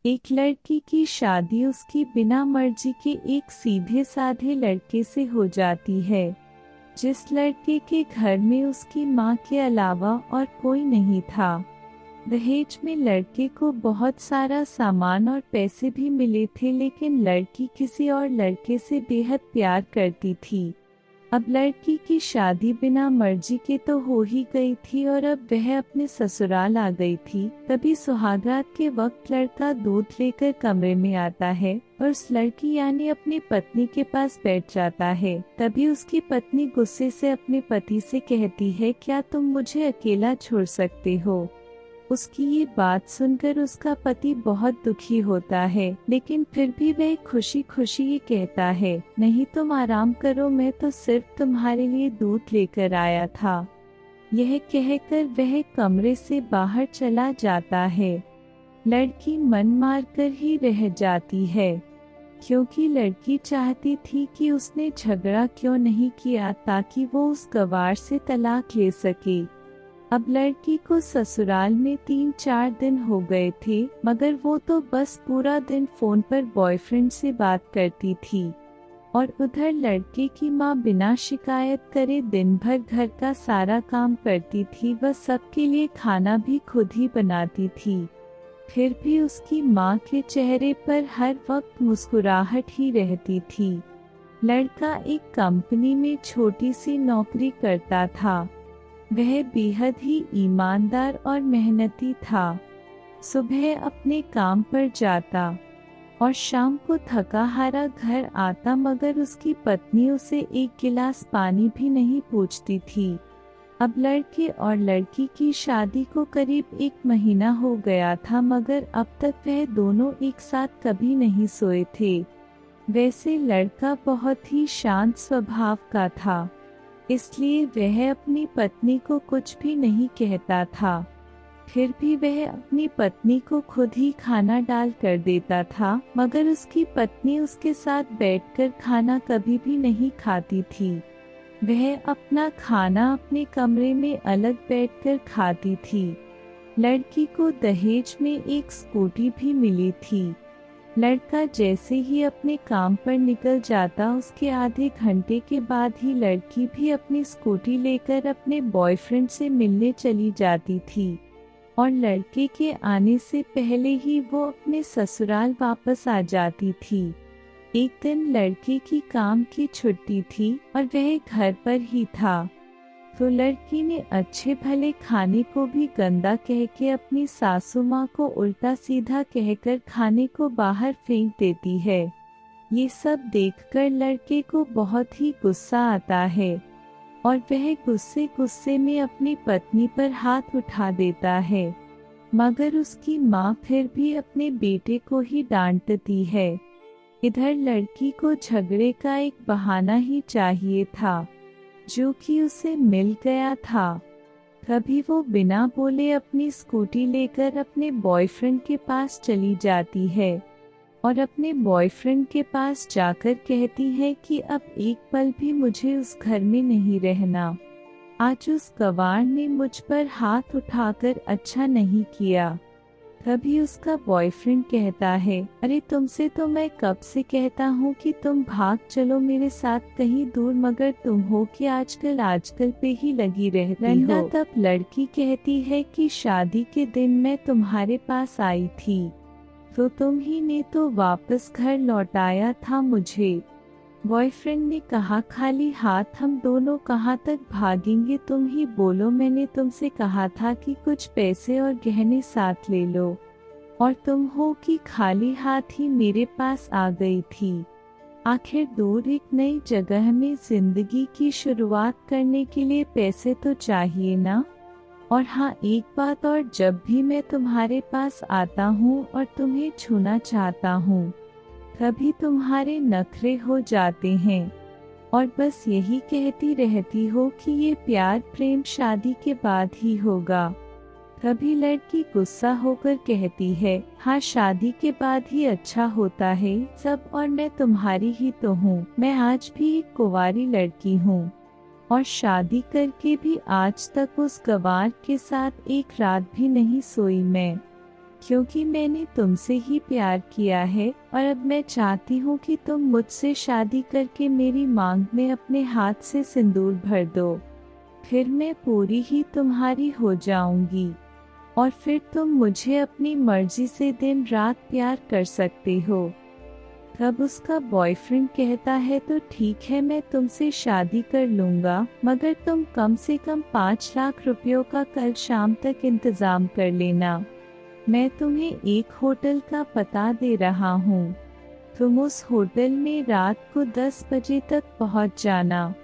एक लड़की की शादी उसकी बिना मर्जी के एक सीधे साधे लड़के से हो जाती है, जिस लड़के के घर में उसकी माँ के अलावा और कोई नहीं था। दहेज में लड़के को बहुत सारा सामान और पैसे भी मिले थे, लेकिन लड़की किसी और लड़के से बेहद प्यार करती थी। अब लड़की की शादी बिना मर्जी के तो हो ही गई थी और अब वह अपने ससुराल आ गई थी। तभी सुहागरात के वक्त लड़का दूध लेकर कमरे में आता है और उस लड़की यानी अपनी पत्नी के पास बैठ जाता है। तभी उसकी पत्नी गुस्से से अपने पति से कहती है, क्या तुम मुझे अकेला छोड़ सकते हो? उसकी ये बात सुनकर उसका पति बहुत दुखी होता है, लेकिन फिर भी वह खुशी खुशी ये कहता है, नहीं तुम आराम करो, मैं तो सिर्फ तुम्हारे लिए दूध लेकर आया था। यह कहकर वह कमरे से बाहर चला जाता है। लड़की मन मारकर ही रह जाती है, क्योंकि लड़की चाहती थी कि उसने झगड़ा क्यों नहीं किया ताकि वो उस गवार से तलाक ले सके। अब लड़की को ससुराल में 3-4 दिन हो गए थे, मगर वो तो बस पूरा दिन फोन पर बॉयफ्रेंड से बात करती थी और उधर लड़के की माँ बिना शिकायत करे दिन भर घर का सारा काम करती थी। वह सबके लिए खाना भी खुद ही बनाती थी। फिर भी उसकी माँ के चेहरे पर हर वक्त मुस्कुराहट ही रहती थी। लड़का एक कंपनी में छोटी सी नौकरी करता था। वह बेहद ही ईमानदार और मेहनती था। सुबह अपने काम पर जाता और शाम को थका हारा घर आता, मगर उसकी पत्नी उसे एक गिलास पानी भी नहीं पूछती थी। अब लड़के और लड़की की शादी को करीब 1 महीना हो गया था, मगर अब तक वह दोनों एक साथ कभी नहीं सोए थे। वैसे लड़का बहुत ही शांत स्वभाव का था, इसलिए वह अपनी पत्नी को कुछ भी नहीं कहता था। फिर भी वह अपनी पत्नी को खुद ही खाना डाल कर देता था, मगर उसकी पत्नी उसके साथ बैठकर खाना कभी भी नहीं खाती थी। वह अपना खाना अपने कमरे में अलग बैठकर खाती थी। लड़की को दहेज में एक स्कूटी भी मिली थी। लड़का जैसे ही अपने काम पर निकल जाता, उसके आधे घंटे के बाद ही लड़की भी अपनी स्कूटी लेकर अपने बॉयफ्रेंड से मिलने चली जाती थी और लड़के के आने से पहले ही वो अपने ससुराल वापस आ जाती थी। एक दिन लड़के की काम की छुट्टी थी और वह घर पर ही था, तो लड़की ने अच्छे भले खाने को भी गंदा कह के अपनी सासू माँ को उल्टा सीधा कहकर खाने को बाहर फेंक देती है। ये सब देखकर लड़के को बहुत ही गुस्सा आता है और वह गुस्से गुस्से में अपनी पत्नी पर हाथ उठा देता है, मगर उसकी माँ फिर भी अपने बेटे को ही डांटती है। इधर लड़की को झगड़े का एक बहाना ही चाहिए था, जो कि उसे मिल गया था। तभी वो बिना बोले अपनी स्कूटी लेकर अपने बॉयफ्रेंड के पास चली जाती है और अपने बॉयफ्रेंड के पास जाकर कहती है कि अब एक पल भी मुझे उस घर में नहीं रहना। आज उस गवार ने मुझ पर हाथ उठाकर अच्छा नहीं किया। तभी उसका बॉयफ्रेंड कहता है, अरे तुमसे तो मैं कब से कहता हूँ कि तुम भाग चलो मेरे साथ कहीं दूर, मगर तुम हो कि आजकल पे ही लगी रहती हो। तब लड़की कहती है कि शादी के दिन मैं तुम्हारे पास आई थी, तो तुम ही ने तो वापस घर लौटाया था मुझे। बॉयफ्रेंड ने कहा, खाली हाथ हम दोनों कहाँ तक भागेंगे, तुम ही बोलो। मैंने तुमसे कहा था कि कुछ पैसे और गहने साथ ले लो, और तुम हो कि खाली हाथ ही मेरे पास आ गई थी। आखिर दूर एक नई जगह में जिंदगी की शुरुआत करने के लिए पैसे तो चाहिए ना। और हाँ, एक बात और, जब भी मैं तुम्हारे पास आता हूँ और तुम्हें छूना चाहता हूँ, तभी तुम्हारे नखरे हो जाते हैं और बस यही कहती रहती हो कि ये प्यार प्रेम शादी के बाद ही होगा। तभी लड़की गुस्सा होकर कहती है, हाँ शादी के बाद ही अच्छा होता है सब, और मैं तुम्हारी ही तो हूँ। मैं आज भी एक कुंवारी लड़की हूँ और शादी करके भी आज तक उस गवार के साथ एक रात भी नहीं सोई मैं। क्योंकि मैंने तुमसे ही प्यार किया है और अब मैं चाहती हूँ कि तुम मुझसे शादी करके मेरी मांग में अपने हाथ से सिंदूर भर दो। फिर मैं पूरी ही तुम्हारी हो जाऊंगी और फिर तुम मुझे अपनी मर्जी से दिन रात प्यार कर सकते हो। तब उसका बॉयफ्रेंड कहता है तो ठीक है, मैं तुमसे शादी कर लूंगा, मगर तुम कम से कम 5 लाख रुपयों का कल शाम तक इंतजाम कर लेना। मैं तुम्हें एक होटल का पता दे रहा हूँ, तुम उस होटल में रात को 10 बजे तक पहुँच जाना।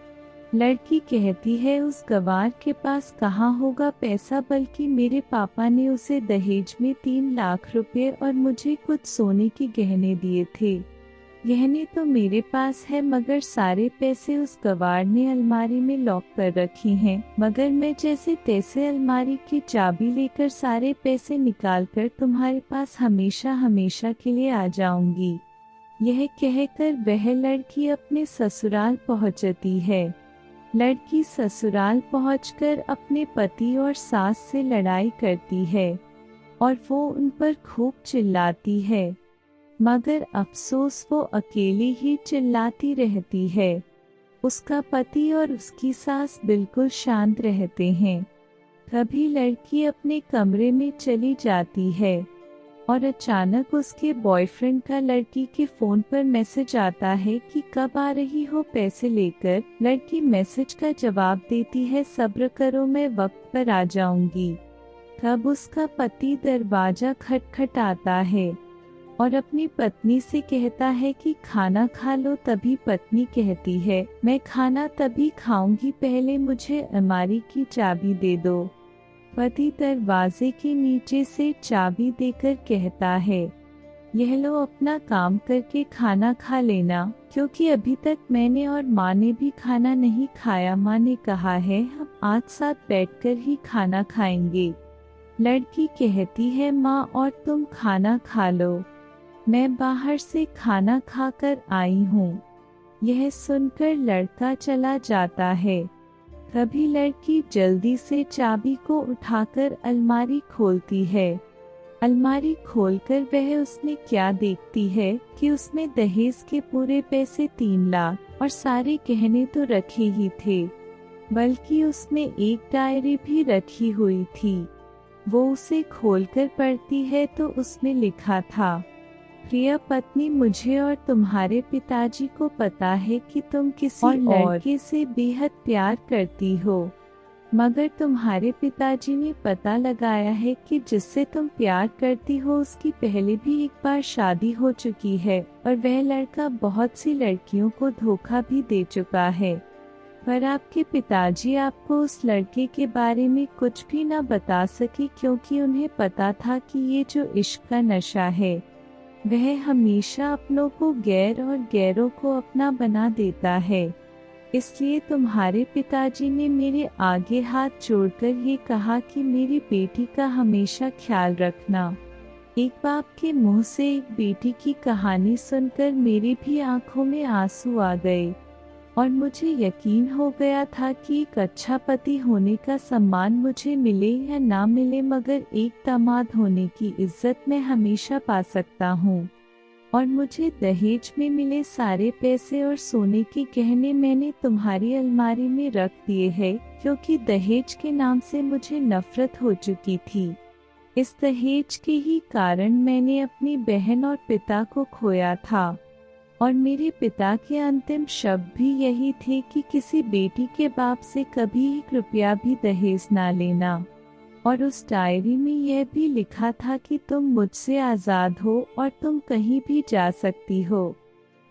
लड़की कहती है उस गवार के पास कहाँ होगा पैसा, बल्कि मेरे पापा ने उसे दहेज में 3 लाख रुपए और मुझे कुछ सोने के गहने दिए थे। गहने तो मेरे पास है, मगर सारे पैसे उस गवार ने अलमारी में लॉक कर रखे हैं। मगर मैं जैसे तैसे अलमारी की चाबी लेकर सारे पैसे निकालकर तुम्हारे पास हमेशा हमेशा के लिए आ जाऊंगी। यह कहकर वह लड़की अपने ससुराल पहुंचती है। लड़की ससुराल पहुंचकर अपने पति और सास से लड़ाई करती है और वो उन पर खूब चिल्लाती है, मगर अफसोस वो अकेली ही चिल्लाती रहती है। उसका पति और उसकी सास बिल्कुल शांत रहते हैं। तभी लड़की अपने कमरे में चली जाती है और अचानक उसके बॉयफ्रेंड का लड़की के फोन पर मैसेज आता है कि कब आ रही हो पैसे लेकर। लड़की मैसेज का जवाब देती है, सब्र करो, मैं वक्त पर आ जाऊंगी। तब उसका पति दरवाजा खटखटाता है और अपनी पत्नी से कहता है कि खाना खा लो। तभी पत्नी कहती है, मैं खाना तभी खाऊंगी, पहले मुझे अलमारी की चाबी दे दो। पति दरवाजे के नीचे से चाबी देकर कहता है, यह लो, अपना काम करके खाना खा लेना, क्योंकि अभी तक मैंने और माँ ने भी खाना नहीं खाया। माँ ने कहा है हम आज साथ बैठकर ही खाना खाएंगे। लड़की कहती है, माँ और तुम खाना खा लो, मैं बाहर से खाना खाकर आई हूँ। यह सुनकर लड़का चला जाता है। तभी लड़की जल्दी से चाबी को उठाकर अलमारी खोलती है। अलमारी खोलकर वह उसमें क्या देखती है कि उसमें दहेज के पूरे पैसे 3 लाख और सारे गहने तो रखे ही थे, बल्कि उसमें एक डायरी भी रखी हुई थी। वो उसे खोलकर पढ़ती है तो उसमें लिखा था, प्रिय पत्नी, मुझे और तुम्हारे पिताजी को पता है कि तुम किसी और लड़के से बेहद प्यार करती हो, मगर तुम्हारे पिताजी ने पता लगाया है कि जिससे तुम प्यार करती हो उसकी पहले भी एक बार शादी हो चुकी है और वह लड़का बहुत सी लड़कियों को धोखा भी दे चुका है। पर आपके पिताजी आपको उस लड़के के बारे में कुछ भी न बता सके, क्योंकि उन्हें पता था कि ये जो इश्क का नशा है वह हमेशा अपनों को गैर और गैरों को अपना बना देता है। इसलिए तुम्हारे पिताजी ने मेरे आगे हाथ जोड़कर ये कहा कि मेरी बेटी का हमेशा ख्याल रखना। एक बाप के मुंह से एक बेटी की कहानी सुनकर मेरी भी आंखों में आंसू आ गए और मुझे यकीन हो गया था कि एक अच्छा पति होने का सम्मान मुझे मिले या ना मिले, मगर एक दामाद होने की इज्जत मैं हमेशा पा सकता हूँ। और मुझे दहेज में मिले सारे पैसे और सोने के गहने मैंने तुम्हारी अलमारी में रख दिए हैं, क्योंकि दहेज के नाम से मुझे नफरत हो चुकी थी। इस दहेज के ही कारण मैंने अपनी बहन और पिता को खोया था और मेरे पिता के अंतिम शब्द भी यही थे कि किसी बेटी के बाप से कभी 1 रुपया भी दहेज ना लेना। और उस डायरी में यह भी लिखा था कि तुम मुझसे आज़ाद हो और तुम कहीं भी जा सकती हो।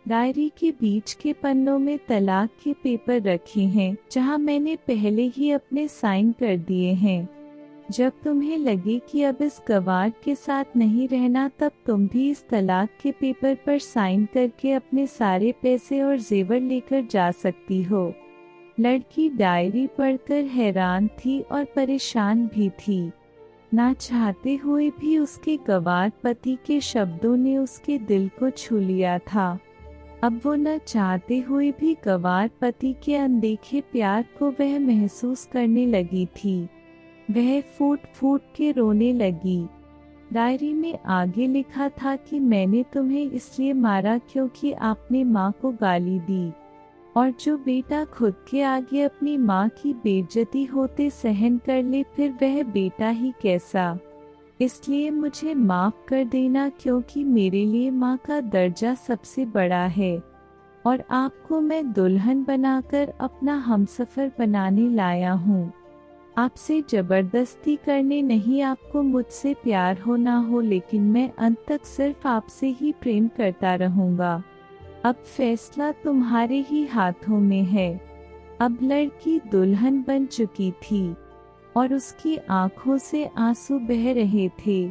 डायरी के बीच के पन्नों में तलाक के पेपर रखे हैं, जहां मैंने पहले ही अपने साइन कर दिए हैं। जब तुम्हें लगे कि अब इस गवार के साथ नहीं रहना, तब तुम भी इस तलाक के पेपर पर साइन करके अपने सारे पैसे और जेवर लेकर जा सकती हो। लड़की डायरी पढ़कर हैरान थी और परेशान भी थी। ना चाहते हुए भी उसके गवार पति के शब्दों ने उसके दिल को छू लिया था। अब वो न चाहते हुए भी गवार पति के अनदेखे प्यार को वह महसूस करने लगी थी। वह फूट फूट के रोने लगी। डायरी में आगे लिखा था कि मैंने तुम्हें इसलिए मारा क्योंकि आपने माँ को गाली दी, और जो बेटा खुद के आगे अपनी माँ की बेइज्जती होते सहन कर ले फिर वह बेटा ही कैसा। इसलिए मुझे माफ कर देना क्योंकि मेरे लिए माँ का दर्जा सबसे बड़ा है, और आपको मैं दुल्हन बनाकर अपना हमसफर बनाने लाया हूँ। आपसे जबरदस्ती करने नहीं, आपको मुझसे प्यार हो ना हो, लेकिन मैं अंत तक सिर्फ आपसे ही प्रेम करता रहूँगा। अब फैसला तुम्हारे ही हाथों में है। अब लड़की दुल्हन बन चुकी थी और उसकी आंखों से आंसू बह रहे थे।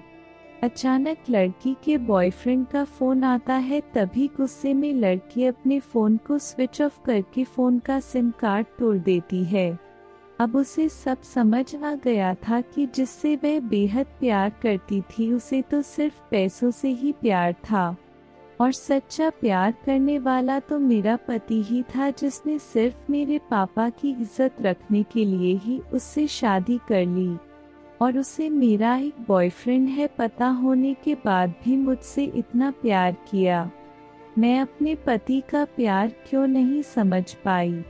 अचानक लड़की के बॉयफ्रेंड का फोन आता है। तभी गुस्से में लड़की अपने फोन को स्विच ऑफ करके फोन का सिम कार्ड तोड़ देती है। अब उसे सब समझ आ गया था कि जिससे वह बेहद प्यार करती थी उसे तो सिर्फ पैसों से ही प्यार था, और सच्चा प्यार करने वाला तो मेरा पति ही था, जिसने सिर्फ मेरे पापा की इज्जत रखने के लिए ही उससे शादी कर ली, और उसे मेरा एक बॉयफ्रेंड है पता होने के बाद भी मुझसे इतना प्यार किया। मैं अपने पति का प्यार क्यों नहीं समझ पाई।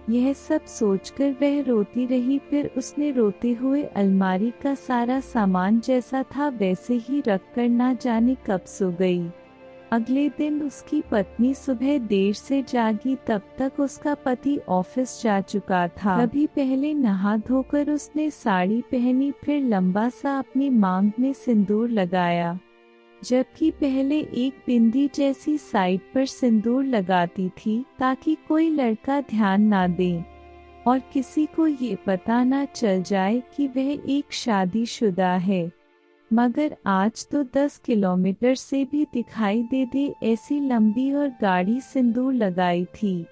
यह सब सोचकर वह रोती रही। फिर उसने रोते हुए अलमारी का सारा सामान जैसा था वैसे ही रखकर ना जाने कब सो गई। अगले दिन उसकी पत्नी सुबह देर से जागी, तब तक उसका पति ऑफिस जा चुका था। तभी पहले नहा धोकर उसने साड़ी पहनी, फिर लंबा सा अपनी मांग में सिंदूर लगाया, जबकि पहले एक बिंदी जैसी साइड पर सिंदूर लगाती थी ताकि कोई लड़का ध्यान ना दे और किसी को ये पता ना चल जाए कि वह एक शादीशुदा है। मगर आज तो 10 किलोमीटर से भी दिखाई दे ऐसी लंबी और गाढ़ी सिंदूर लगाई थी।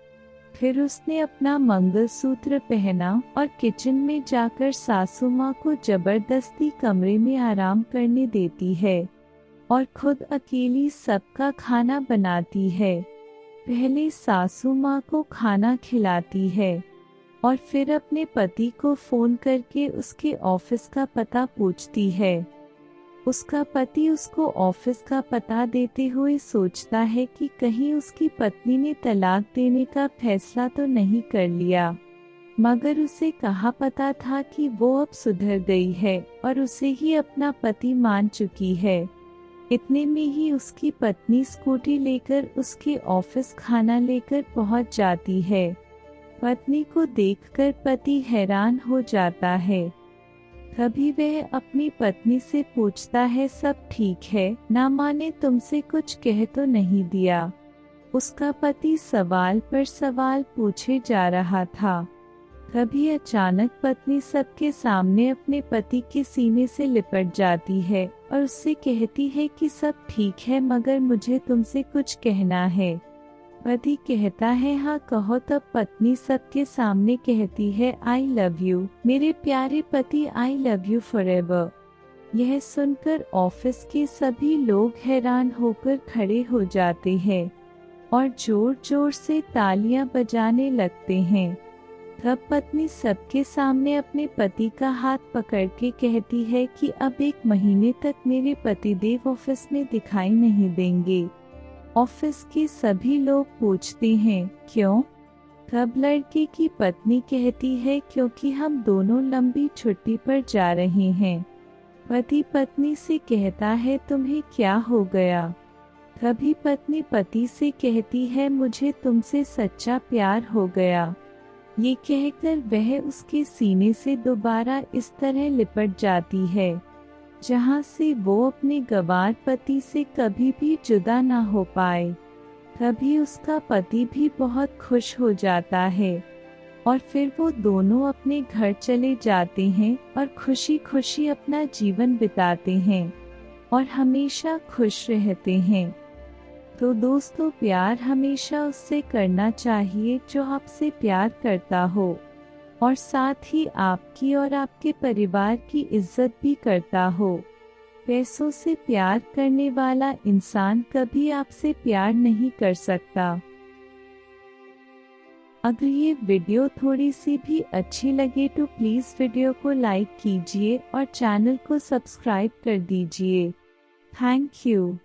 फिर उसने अपना मंगलसूत्र पहना और किचन में जाकर सासू माँ को जबरदस्ती कमरे में आराम करने देती है और खुद अकेली सबका खाना बनाती है। पहले सासू माँ को खाना खिलाती है और फिर अपने पति को फोन करके उसके ऑफिस का पता पूछती है। उसका पति उसको ऑफिस का पता देते हुए सोचता है कि कहीं उसकी पत्नी ने तलाक देने का फैसला तो नहीं कर लिया, मगर उसे कहाँ पता था कि वो अब सुधर गई है और उसे ही अपना पति मान चुकी है। इतने में ही उसकी पत्नी स्कूटी लेकर उसके ऑफिस खाना लेकर पहुंच जाती है। पत्नी को देखकर पति हैरान हो जाता है। तभी वह अपनी पत्नी से पूछता है, सब ठीक है ना, माने तुमसे कुछ कह तो नहीं दिया। उसका पति सवाल पर सवाल पूछे जा रहा था। तभी अचानक पत्नी सबके सामने अपने पति के सीने से लिपट जाती है और उससे कहती है कि सब ठीक है मगर मुझे तुमसे कुछ कहना है। पति कहता है हाँ कहो। तब पत्नी सबके सामने कहती है आई लव यू मेरे प्यारे पति, आई लव यू फॉरएवर। यह सुनकर ऑफिस के सभी लोग हैरान होकर खड़े हो जाते हैं और जोर जोर से तालियां बजाने लगते हैं। तब पत्नी सबके सामने अपने पति का हाथ पकड़ के कहती है कि अब 1 महीने तक मेरे पतिदेव ऑफिस में दिखाई नहीं देंगे। ऑफिस के सभी लोग पूछते हैं क्यों? तब लड़के की पत्नी कहती है क्योंकि हम दोनों लंबी छुट्टी पर जा रहे हैं। पति पत्नी से कहता है तुम्हें क्या हो गया? तभी पत्नी पति से कहती है मुझे तुमसे सच्चा प्यार हो गया। ये कहकर वह उसके सीने से दोबारा इस तरह लिपट जाती है जहां से वो अपने गंवार पति से कभी भी जुदा ना हो पाए। तभी उसका पति भी बहुत खुश हो जाता है और फिर वो दोनों अपने घर चले जाते हैं और खुशी खुशी अपना जीवन बिताते हैं और हमेशा खुश रहते हैं। तो दोस्तों, प्यार हमेशा उससे करना चाहिए जो आपसे प्यार करता हो और साथ ही आपकी और आपके परिवार की इज्जत भी करता हो। पैसों से प्यार करने वाला इंसान कभी आपसे प्यार नहीं कर सकता। अगर ये वीडियो थोड़ी सी भी अच्छी लगे तो प्लीज़ वीडियो को लाइक कीजिए और चैनल को सब्सक्राइब कर दीजिए। Thank you.